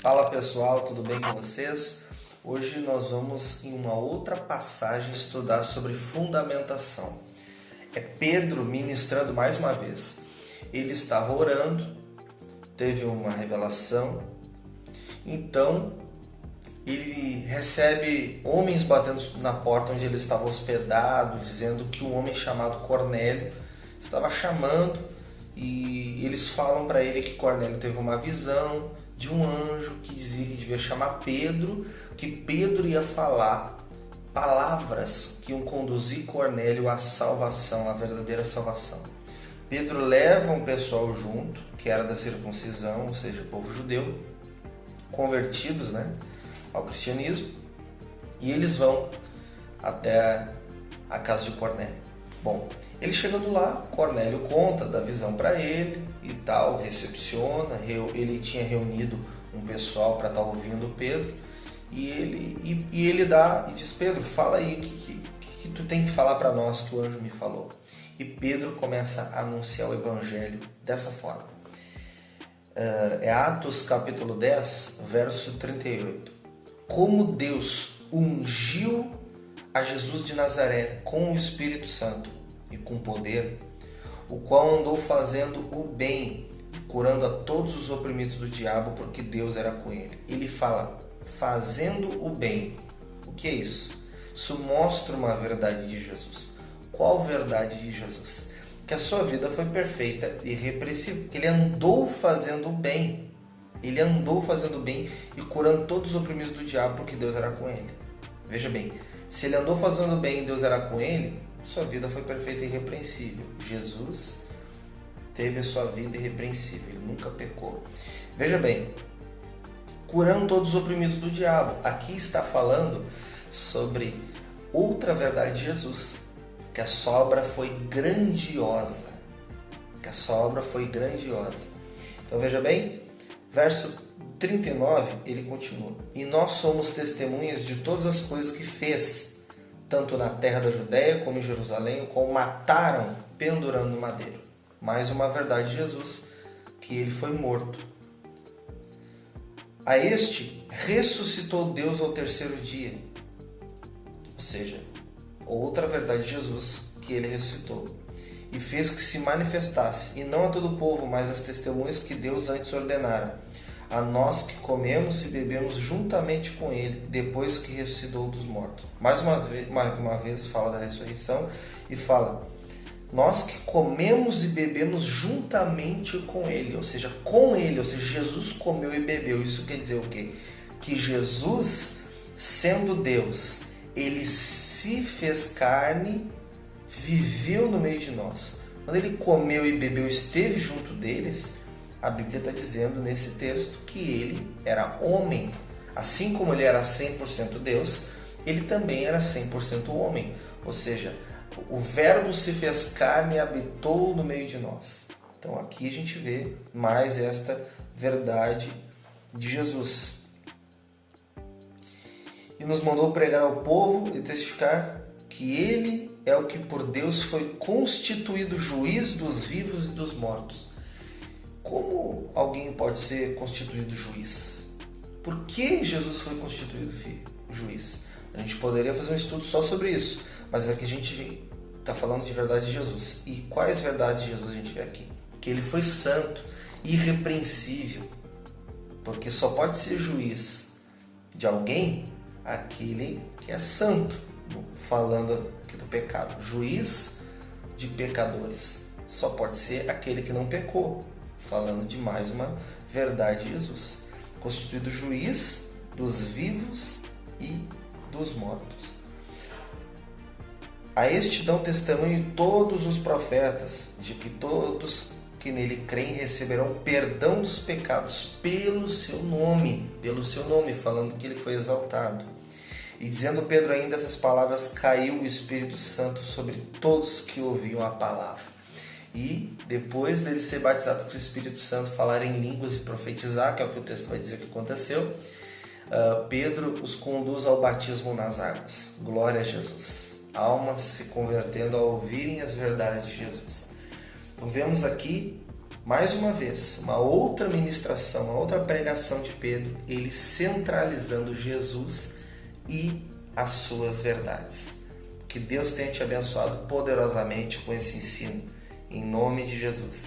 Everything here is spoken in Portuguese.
Fala pessoal, tudo bem com vocês? Hoje nós vamos em uma outra passagem estudar sobre fundamentação. É Pedro ministrando mais uma vez. Ele estava orando, teve uma revelação, então ele recebe homens batendo na porta onde ele estava hospedado, dizendo que um homem chamado Cornélio estava chamando, e eles falam para ele que Cornélio teve uma visão de um anjo que dizia que devia chamar Pedro, que Pedro ia falar palavras que iam conduzir Cornélio à salvação, à verdadeira salvação. Pedro leva um pessoal junto, que era da circuncisão, ou seja, o povo judeu, convertidos, ao cristianismo, e eles vão até a casa de Cornélio. Bom, ele chegando lá, Cornélio conta da visão para ele e tal, recepciona, ele tinha reunido um pessoal para estar ouvindo Pedro, e ele dá e diz: Pedro, fala aí, que tu tem que falar para nós que o anjo me falou. E Pedro começa a anunciar o evangelho dessa forma. É Atos capítulo 10, verso 38. Como Deus ungiu a Jesus de Nazaré com o Espírito Santo e com poder, o qual andou fazendo o bem e curando a todos os oprimidos do diabo, porque Deus era com ele. Ele fala fazendo o bem. O que é isso? Isso mostra uma verdade de Jesus. Qual verdade de Jesus? Que a sua vida foi perfeita e irrepreensível, que ele andou fazendo o bem. Ele andou fazendo o bem e curando todos os oprimidos do diabo, porque Deus era com ele. Veja bem, se ele andou fazendo o bem e Deus era com ele, sua vida foi perfeita e irrepreensível. Jesus teve a sua vida irrepreensível, ele nunca pecou. Veja bem, curando todos os oprimidos do diabo. Aqui está falando sobre outra verdade de Jesus, que a sua obra foi grandiosa. Que a sua obra foi grandiosa. Então veja bem, verso 39, ele continua: e nós somos testemunhas de todas as coisas que fez, tanto na terra da Judéia como em Jerusalém, o qual mataram pendurando no madeiro. Mais uma verdade de Jesus, que ele foi morto. A este ressuscitou Deus ao terceiro dia. Ou seja, outra verdade de Jesus, que ele ressuscitou. E fez que se manifestasse, e não a todo o povo, mas às testemunhas que Deus antes ordenara, a nós que comemos e bebemos juntamente com ele, depois que ressuscitou dos mortos. Mais uma vez fala da ressurreição e fala: nós que comemos e bebemos juntamente com ele, ou seja, Jesus comeu e bebeu. Isso quer dizer o quê? Que Jesus, sendo Deus, ele se fez carne, viveu no meio de nós. Quando ele comeu e bebeu, esteve junto deles, a Bíblia está dizendo nesse texto que ele era homem. Assim como ele era 100% Deus, ele também era 100% homem. Ou seja, o Verbo se fez carne e habitou no meio de nós. Então aqui a gente vê mais esta verdade de Jesus. E nos mandou pregar ao povo e testificar que ele é o que por Deus foi constituído juiz dos vivos e dos mortos. Como alguém pode ser constituído juiz? Por que Jesus foi constituído juiz? A gente poderia fazer um estudo só sobre isso, mas aqui a gente está falando de verdade de Jesus. E quais verdades de Jesus a gente vê aqui? Que ele foi santo, irrepreensível, porque só pode ser juiz de alguém aquele que é santo, falando aqui do pecado. Juiz de pecadores só pode ser aquele que não pecou, falando de mais uma verdade de Jesus. Constituído juiz dos vivos e dos mortos. A este dão testemunho todos os profetas, de que todos que nele creem receberão perdão dos pecados pelo seu nome, falando que ele foi exaltado. E dizendo Pedro ainda essas palavras, caiu o Espírito Santo sobre todos que ouviam a palavra. E depois deles ser batizados com o Espírito Santo, falar em línguas e profetizar, que é o que o texto vai dizer que aconteceu, Pedro os conduz ao batismo nas águas. Glória a Jesus. Almas se convertendo ao ouvirem as verdades de Jesus. Então vemos aqui mais uma vez, uma outra ministração, uma outra pregação de Pedro, ele centralizando Jesus e as suas verdades. Que Deus tenha te abençoado poderosamente com esse ensino, em nome de Jesus.